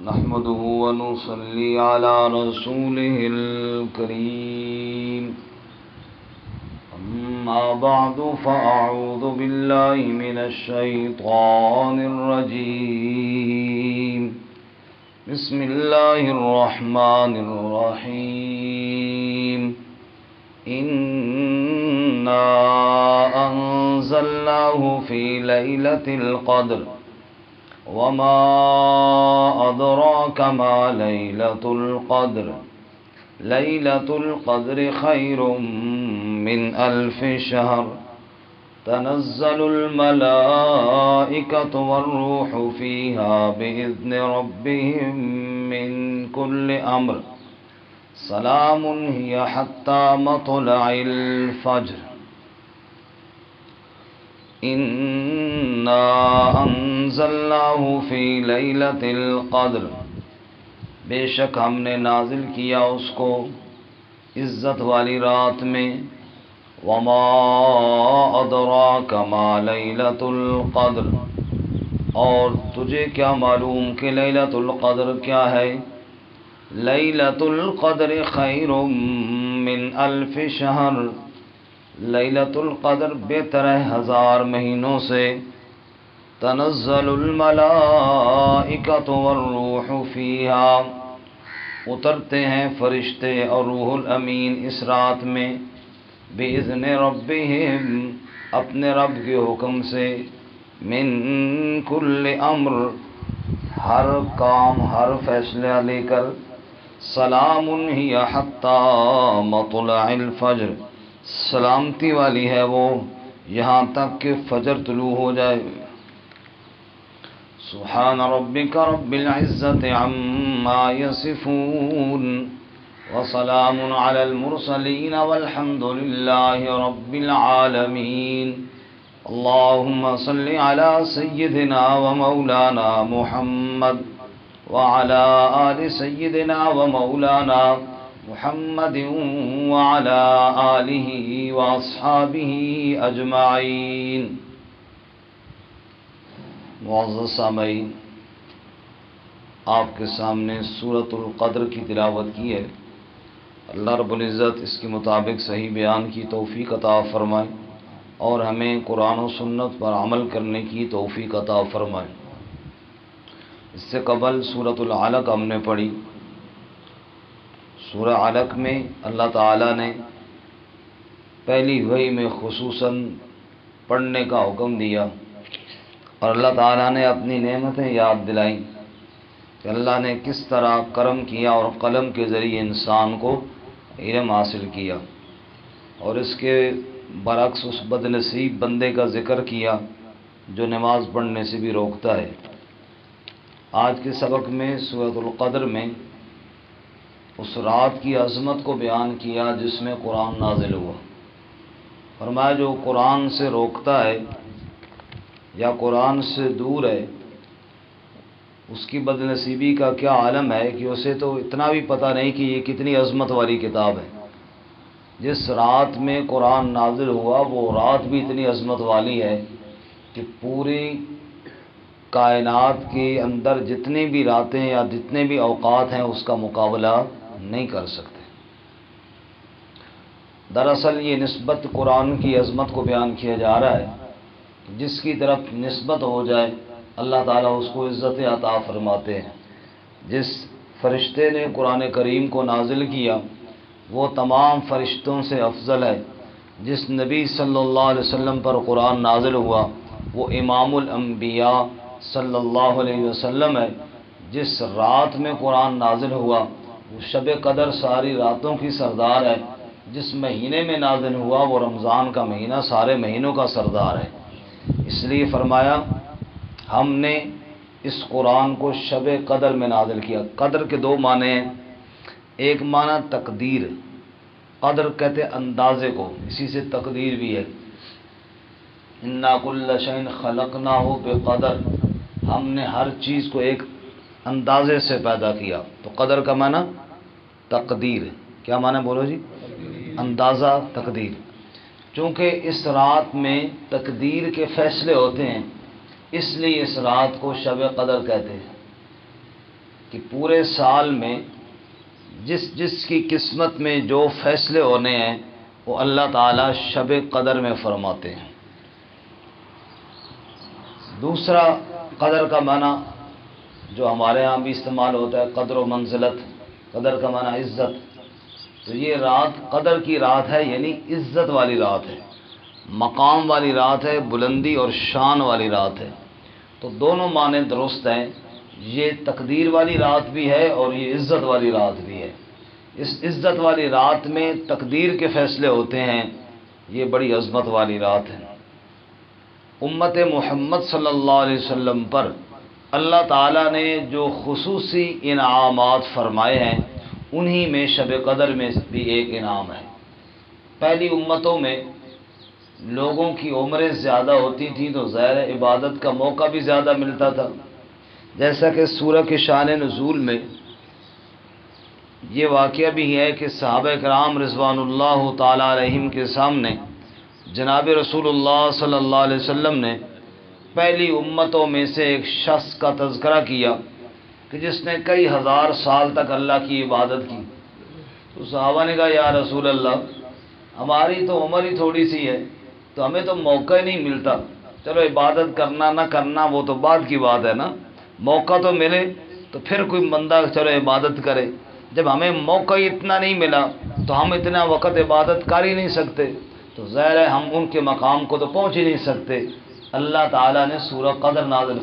نحمده ونصلي على رسوله الكريم أما بعد فأعوذ بالله من الشيطان الرجيم بسم الله الرحمن الرحيم إنا أنزلناه في ليلة القدر وما أدراك ما ليلة القدر ليلة القدر خير من 1000 شهر تنزل الملائكة والروح فيها بإذن ربهم من كل أمر سلام هي حتى مطلع الفجر إنا أنزلناه في ليلة القدر بے شک ہم نے نازل کیا اس کو عزت والی رات میں وما أدراك ما ليلة القدر اور تجھے کیا معلوم کہ لیلۃ القدر کیا ہے لیلۃ القدر خیر من 1000 شہر لیلۃ القدر بہتر ہے 1000 مہینوں سے تنزل الملائکۃ والروح فیہا اترتے ہیں فرشتے اور روح الامین اس رات میں بِإِذْنِ رَبِّهِمْ اپنے رب کے حکم سے من کل امر ہر کام ہر فیصلہ لے کر سلام ہی حتی مطلع الفجر سلامتی والی ہے وہ یہاں تک کہ فجر طلوع ہو جائے سبحان ربک رب العزت عما یصفون وسلام علی المرسلین والحمد للہ رب العالمین اللہم صل علی سیدنا ومولانا محمد وعلى آل سيدنا ومولانا محمد وعلى آله وأصحابه أجمعين معزز سامعین آپ کے سامنے سورۃ القدر کی تلاوت کی ہے اللہ رب العزت اس کے مطابق صحیح بیان کی توفیق عطا فرمائے اور ہمیں قرآن و سنت پر عمل کرنے کی توفیق عطا فرمائے اس سے قبل سورۃ العلق ہم نے پڑھی سورہ علق میں اللہ تعالیٰ نے پہلی وحی میں خصوصاً پڑھنے کا حکم دیا اور اللہ تعالیٰ نے اپنی نعمتیں یاد دلائیں کہ اللہ نے کس طرح کرم کیا اور قلم کے ذریعے انسان کو علم حاصل کیا اور اس کے برعکس اس بد نصیب بندے کا ذکر کیا جو نماز پڑھنے سے بھی روکتا ہے آج کے سبق میں سورۃ القدر میں اس رات کی عظمت کو بیان کیا جس میں قرآن نازل ہوا فرمایا جو قرآن سے روکتا ہے یا قرآن سے دور ہے اس کی بد نصیبی کا کیا عالم ہے کہ اسے تو اتنا بھی پتہ نہیں کہ یہ کتنی عظمت والی کتاب ہے جس رات میں قرآن نازل ہوا وہ رات بھی اتنی عظمت والی ہے کہ پوری کائنات کے اندر جتنی بھی راتیں یا جتنے بھی اوقات ہیں اس کا مقابلہ نہیں کر سکتے دراصل یہ نسبت قرآن کی عظمت کو بیان کیا جا رہا ہے جس کی طرف نسبت ہو جائے اللہ تعالیٰ اس کو عزت عطا فرماتے ہیں جس فرشتے نے قرآن کریم کو نازل کیا وہ تمام فرشتوں سے افضل ہے جس نبی صلی اللہ علیہ وسلم پر قرآن نازل ہوا وہ امام الانبیاء صلی اللہ علیہ وسلم ہے جس رات میں قرآن نازل ہوا وہ شب قدر ساری راتوں کی سردار ہے جس مہینے میں نازل ہوا وہ رمضان کا مہینہ سارے مہینوں کا سردار ہے اس لیے فرمایا ہم نے اس قرآن کو شب قدر میں نازل کیا قدر کے دو معنی ہیں ایک معنی تقدیر قدر کہتے اندازے کو اسی سے تقدیر بھی ہے انا کل شیء خلقناہ بقدر ہم نے ہر چیز کو ایک اندازے سے پیدا کیا تو قدر کا معنی تقدیر کیا معنی بولو جی اندازہ تقدیر چونکہ اس رات میں تقدیر کے فیصلے ہوتے ہیں اس لیے اس رات کو شب قدر کہتے ہیں کہ پورے سال میں جس کی قسمت میں جو فیصلے ہونے ہیں وہ اللہ تعالیٰ شب قدر میں فرماتے ہیں۔ دوسرا قدر کا معنی جو ہمارے ہاں بھی استعمال ہوتا ہے قدر و منزلت، قدر کا معنی عزت، تو یہ رات قدر کی رات ہے، یعنی عزت والی رات ہے، مقام والی رات ہے، بلندی اور شان والی رات ہے۔ تو دونوں معنی درست ہیں، یہ تقدیر والی رات بھی ہے اور یہ عزت والی رات بھی ہے۔ اس عزت والی رات میں تقدیر کے فیصلے ہوتے ہیں، یہ بڑی عظمت والی رات ہے۔ امت محمد صلی اللہ علیہ وسلم پر اللہ تعالیٰ نے جو خصوصی انعامات فرمائے ہیں انہی میں شب قدر میں بھی ایک انعام ہے۔ پہلی امتوں میں لوگوں کی عمریں زیادہ ہوتی تھیں تو ظاہر عبادت کا موقع بھی زیادہ ملتا تھا، جیسا کہ سورہ کے شان نزول میں یہ واقعہ بھی ہے کہ صحابہ کرام رضوان اللہ تعالی علیہم کے سامنے جناب رسول اللہ صلی اللہ علیہ وسلم نے پہلی امتوں میں سے ایک شخص کا تذکرہ کیا کہ جس نے کئی ہزار سال تک اللہ کی عبادت کی۔ تو صحابہ نے کہا یا رسول اللہ، ہماری تو عمر ہی تھوڑی سی ہے، تو ہمیں تو موقع ہی نہیں ملتا، چلو عبادت کرنا نہ کرنا وہ تو بعد کی بات ہے نا، موقع تو ملے تو پھر کوئی بندہ چلو عبادت کرے، جب ہمیں موقع ہی اتنا نہیں ملا تو ہم اتنا وقت عبادت کر ہی نہیں سکتے، تو ظاہر ہے ہم ان کے مقام کو تو پہنچ ہی نہیں سکتے۔ اللہ تعالیٰ نے سورہ قدر نازل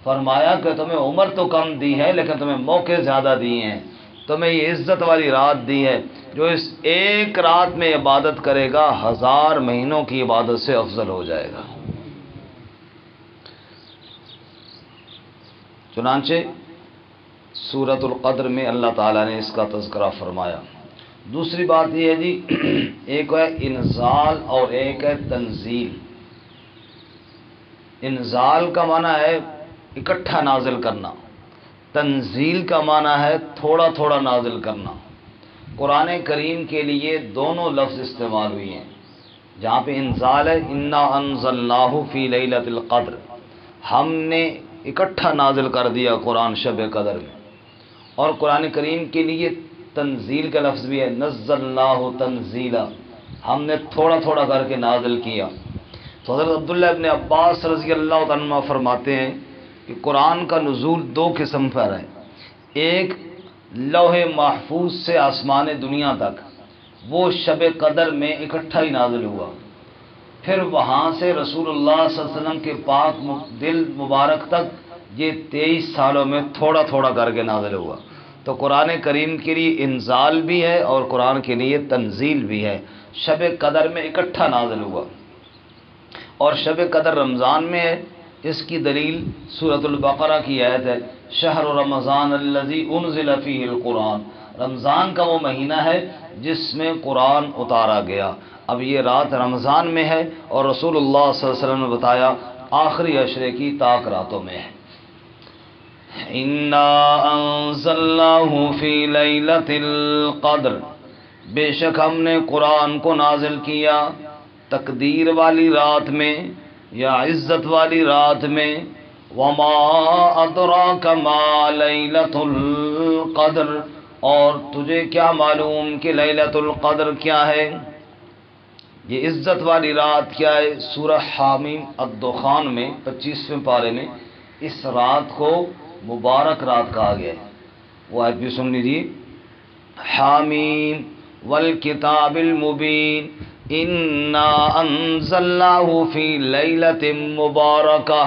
فرمایا کہ تمہیں عمر تو کم دی ہے لیکن تمہیں موقع زیادہ دیے ہیں، تمہیں یہ عزت والی رات دی ہے، جو اس ایک رات میں عبادت کرے گا 1000 مہینوں کی عبادت سے افضل ہو جائے گا۔ چنانچہ سورۃ القدر میں اللہ تعالیٰ نے اس کا تذکرہ فرمایا۔ دوسری بات یہ ہے جی، ایک ہے انزال اور ایک ہے تنزیل۔ انزال کا معنی ہے اکٹھا نازل کرنا، تنزیل کا معنی ہے تھوڑا تھوڑا نازل کرنا۔ قرآن کریم کے لیے دونوں لفظ استعمال ہوئے ہیں، جہاں پہ انزال ہے انا انزلناہ فی لیلۃ القدر، ہم نے اکٹھا نازل کر دیا قرآن شب قدر میں، اور قرآن کریم کے لیے تنزیل کا لفظ بھی ہے نزلناہ تنزیلا، ہم نے تھوڑا تھوڑا کر کے نازل کیا۔ تو حضرت عبداللہ ابن عباس رضی اللہ عنہ فرماتے ہیں کہ قرآن کا نزول 2 قسم پر ہے، ایک لوح محفوظ سے آسمان دنیا تک وہ شب قدر میں اکٹھا ہی نازل ہوا، پھر وہاں سے رسول اللہ صلی اللہ علیہ وسلم کے پاک دل مبارک تک یہ 23 سالوں میں تھوڑا تھوڑا کر کے نازل ہوا۔ تو قرآن کریم کے لیے انزال بھی ہے اور قرآن کے لیے تنزیل بھی ہے، شب قدر میں اکٹھا نازل ہوا، اور شب قدر رمضان میں ہے۔ اس کی دلیل سورۃ البقرہ کی آیت ہے شہر رمضان الذی انزل فیہ القرآن، رمضان کا وہ مہینہ ہے جس میں قرآن اتارا گیا۔ اب یہ رات رمضان میں ہے اور رسول اللہ صلی اللہ علیہ وسلم نے بتایا آخری عشرے کی طاق راتوں میں ہے۔ انا انزلناہ فی لیلۃ القدر، بے شک ہم نے قرآن کو نازل کیا تقدیر والی رات میں یا عزت والی رات میں۔ وما ادراک ما لیلۃ القدر، اور تجھے کیا معلوم کہ لیلۃ القدر کیا ہے، یہ عزت والی رات کیا ہے۔ سورہ حامیم الدخان میں 25ویں پارے میں اس رات کو مبارک رات کہا گیا ہے، وہ آیت بھی سن لیجیے۔ حامیم والکتاب المبین انا انزلناہ فی لیلۃ مبارکہ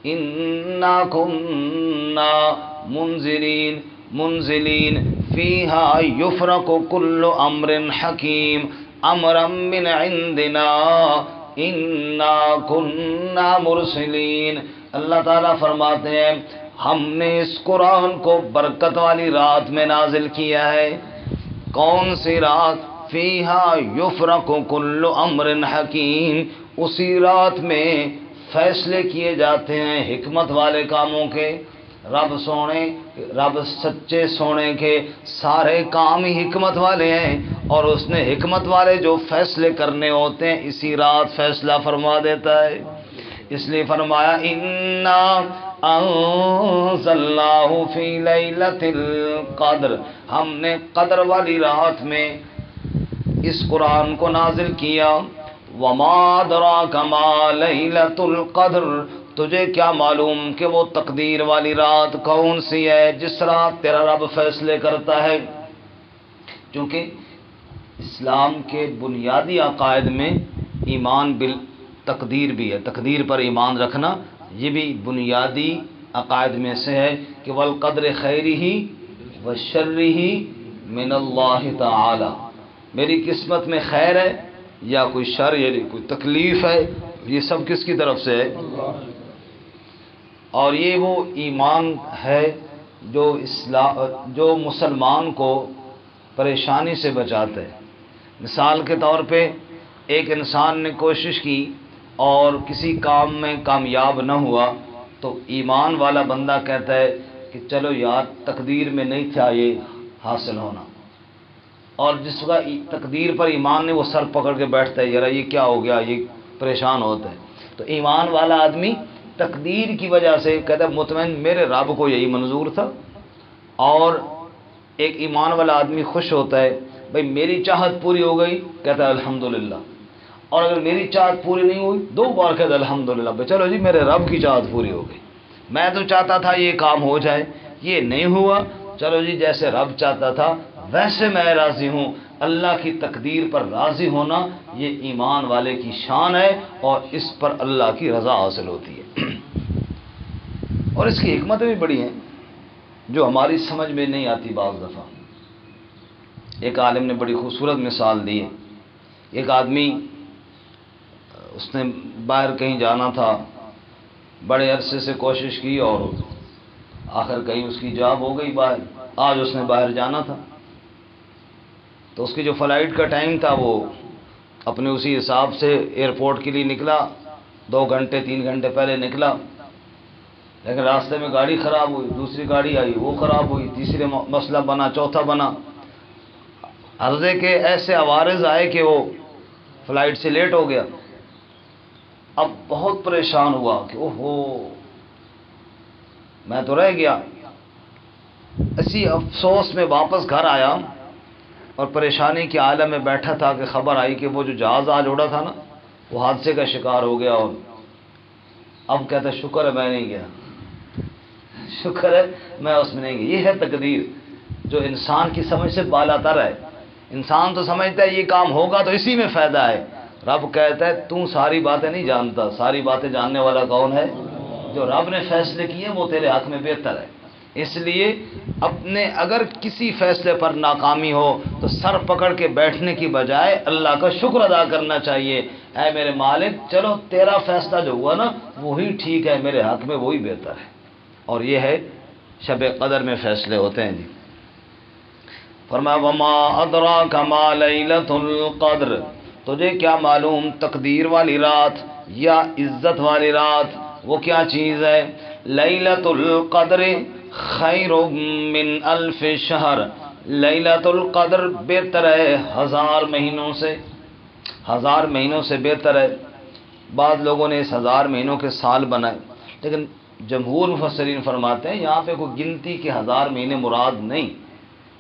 انا کنا منزلین فیہا یفرق کل امر حکیم امرا من عندنا انا کنا مرسلین۔ اللہ تعالیٰ فرماتے ہیں ہم نے اس قرآن کو برکت والی رات میں نازل کیا ہے۔ کون سی رات؟ فیہا یفرق کل امر حکیم، اسی رات میں فیصلے کیے جاتے ہیں حکمت والے کاموں کے۔ رب سچے سونے کے سارے کام ہی حکمت والے ہیں، اور اس نے حکمت والے جو فیصلے کرنے ہوتے ہیں اسی رات فیصلہ فرما دیتا ہے۔ اس لیے فرمایا انا انزلناہ فی لیلۃ القدر، ہم نے قدر والی رات میں اس قرآن کو نازل کیا۔ وما ادراک ما لیلۃ القدر، تجھے کیا معلوم کہ وہ تقدیر والی رات کون سی ہے جس رات تیرا رب فیصلے کرتا ہے۔ چونکہ اسلام کے بنیادی عقائد میں ایمان بالتقدیر بھی ہے، تقدیر پر ایمان رکھنا یہ بھی بنیادی عقائد میں سے ہے کہ والقدر خیرہ وشرہ من اللہ تعالی، میری قسمت میں خیر ہے یا کوئی شر، یعنی کوئی تکلیف ہے، یہ سب کس کی طرف سے ہے؟ اور یہ وہ ایمان ہے جو مسلمان کو پریشانی سے بچاتا ہے۔ مثال کے طور پہ ایک انسان نے کوشش کی اور کسی کام میں کامیاب نہ ہوا تو ایمان والا بندہ کہتا ہے کہ چلو یار تقدیر میں نہیں تھا یہ حاصل ہونا، اور جس کا تقدیر پر ایمان نہیں وہ سر پکڑ کے بیٹھتا ہے، یار یہ کیا ہو گیا، یہ پریشان ہوتا ہے۔ تو ایمان والا آدمی تقدیر کی وجہ سے کہتا ہے مطمئن میرے رب کو یہی منظور تھا، اور ایک ایمان والا آدمی خوش ہوتا ہے بھئی میری چاہت پوری ہو گئی، کہتا ہے الحمدللہ، اور اگر میری چاہت پوری نہیں ہوئی دو بار کہتا ہے الحمدللہ، بھئی چلو جی میرے رب کی چاہت پوری ہو گئی، میں تو چاہتا تھا یہ کام ہو جائے، یہ نہیں ہوا، چلو جی جیسے رب چاہتا تھا ویسے میں راضی ہوں۔ اللہ کی تقدیر پر راضی ہونا یہ ایمان والے کی شان ہے، اور اس پر اللہ کی رضا حاصل ہوتی ہے۔ اور اس کی حکمتیں بھی بڑی ہیں جو ہماری سمجھ میں نہیں آتی بعض دفعہ۔ ایک عالم نے بڑی خوبصورت مثال دی ہے، ایک آدمی اس نے باہر کہیں جانا تھا، بڑے عرصے سے کوشش کی اور آخر کہیں اس کی جاب ہو گئی باہر، آج اس نے باہر جانا تھا، تو اس کی جو فلائٹ کا ٹائم تھا وہ اپنے اسی حساب سے ایئرپورٹ کے لیے نکلا، 2 گھنٹے 3 گھنٹے پہلے نکلا، لیکن راستے میں گاڑی خراب ہوئی، دوسری گاڑی آئی وہ خراب ہوئی، تیسرے مسئلہ بنا، چوتھا بنا، عرضے کے ایسے عوارض آئے کہ وہ فلائٹ سے لیٹ ہو گیا۔ اب بہت پریشان ہوا کہ اوہو میں تو رہ گیا، اسی افسوس میں واپس گھر آیا اور پریشانی کے عالم میں بیٹھا تھا کہ خبر آئی کہ وہ جو جہاز آج اڑا تھا نا وہ حادثے کا شکار ہو گیا، اور اب کہتا ہے شکر ہے میں نہیں گیا، شکر ہے میں اس میں نہیں گیا۔ یہ ہے تقدیر جو انسان کی سمجھ سے بالاتر ہے۔ انسان تو سمجھتا ہے یہ کام ہوگا تو اسی میں فائدہ ہے، رب کہتا ہے تو ساری باتیں نہیں جانتا، ساری باتیں جاننے والا کون ہے؟ جو رب نے فیصلے کیے وہ تیرے حق میں بہتر ہے۔ اس لیے اپنے اگر کسی فیصلے پر ناکامی ہو تو سر پکڑ کے بیٹھنے کی بجائے اللہ کا شکر ادا کرنا چاہیے، اے میرے مالک چلو تیرا فیصلہ جو ہوا نا وہی ٹھیک ہے، میرے حق میں وہی بہتر ہے۔ اور یہ ہے شب قدر میں فیصلے ہوتے ہیں جی۔ فرمایا وما ادراک ما لیلۃ القدر، تجھے کیا معلوم تقدیر والی رات یا عزت والی رات وہ کیا چیز ہے؟ لیلۃ القدر خیر من الف شہر، لیلۃ القدر بہتر ہے 1000 مہینوں سے، 1000 مہینوں سے بہتر ہے۔ بعض لوگوں نے اس 1000 مہینوں کے سال بنائے، لیکن جمہور مفسرین فرماتے ہیں یہاں پہ کوئی گنتی کے 1000 مہینے مراد نہیں،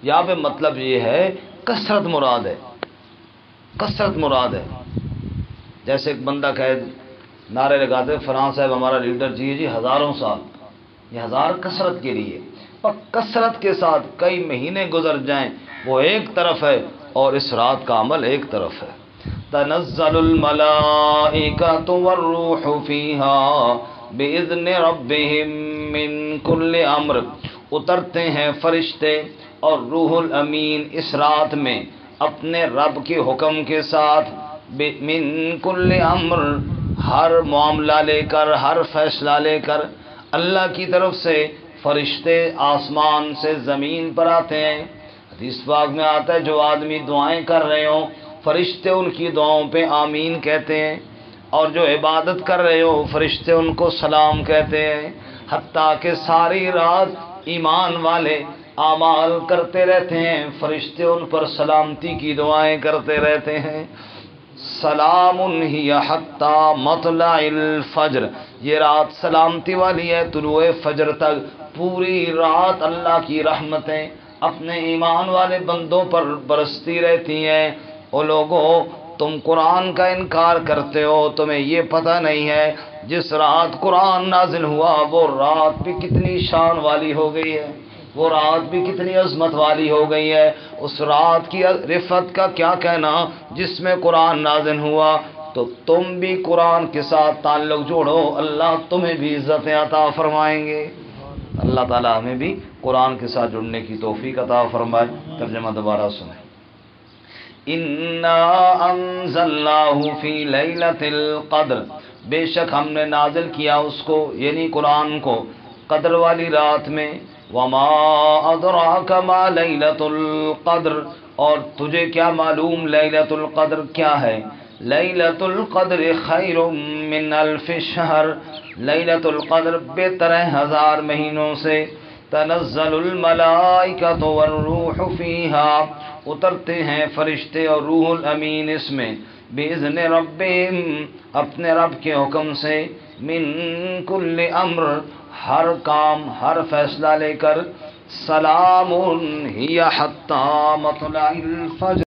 یہاں پہ مطلب یہ ہے کثرت مراد ہے، کثرت مراد ہے۔ جیسے ایک بندہ کہے نعرے لگاتے فلاں صاحب ہمارا لیڈر جی 1000 سال، یہ 1000 کثرت کے لیے، اور کثرت کے ساتھ کئی مہینے گزر جائیں وہ ایک طرف ہے اور اس رات کا عمل ایک طرف ہے۔ تنزل الملائکۃ والروح فیہا بإذن ربہم من کل امر، اترتے ہیں فرشتے اور روح الامین اس رات میں اپنے رب کے حکم کے ساتھ، من کل امر ہر معاملہ لے کر، ہر فیصلہ لے کر اللہ کی طرف سے فرشتے آسمان سے زمین پر آتے ہیں۔ حدیث پاک میں آتا ہے جو آدمی دعائیں کر رہے ہوں فرشتے ان کی دعاؤں پہ آمین کہتے ہیں، اور جو عبادت کر رہے ہو فرشتے ان کو سلام کہتے ہیں، حتیٰ کہ ساری رات ایمان والے اعمال کرتے رہتے ہیں، فرشتے ان پر سلامتی کی دعائیں کرتے رہتے ہیں۔ سلام ہی حتی مطلع الفجر، یہ رات سلامتی والی ہے طلوع فجر تک، پوری رات اللہ کی رحمتیں اپنے ایمان والے بندوں پر برستی رہتی ہیں۔ او لوگو، تم قرآن کا انکار کرتے ہو، تمہیں یہ پتہ نہیں ہے جس رات قرآن نازل ہوا وہ رات بھی کتنی شان والی ہو گئی ہے، وہ رات بھی کتنی عظمت والی ہو گئی ہے۔ اس رات کی رفعت کا کیا کہنا جس میں قرآن نازل ہوا، تو تم بھی قرآن کے ساتھ تعلق جوڑو، اللہ تمہیں بھی عزت عطا فرمائیں گے۔ اللہ تعالیٰ ہمیں بھی قرآن کے ساتھ جڑنے کی توفیق عطا فرمائے۔ ترجمہ دوبارہ سنیں۔ اِنَّا أَنزَلْنَاهُ فِي لَيْلَةِ الْقَدْرِ، بے شک ہم نے نازل کیا اس کو یعنی قرآن کو قدر والی رات میں۔ وَمَا أَدْرَاكَ مَا لَيْلَةُ الْقَدْرِ، اور تجھے کیا معلوم لیلۃ القدر کیا ہے؟ لیلۃ القدر خیر من الف شہر، لیلۃ القدر بہتر ہے 1000 مہینوں سے۔ تنزل الملائکۃ والروح فیہا، اترتے ہیں فرشتے اور روح الامین اس میں، باذن ربہم، اپنے رب کے حکم سے، من کل امر، ہر کام ہر فیصلہ لے کر، سلام ہی حتی مطلع الفجر۔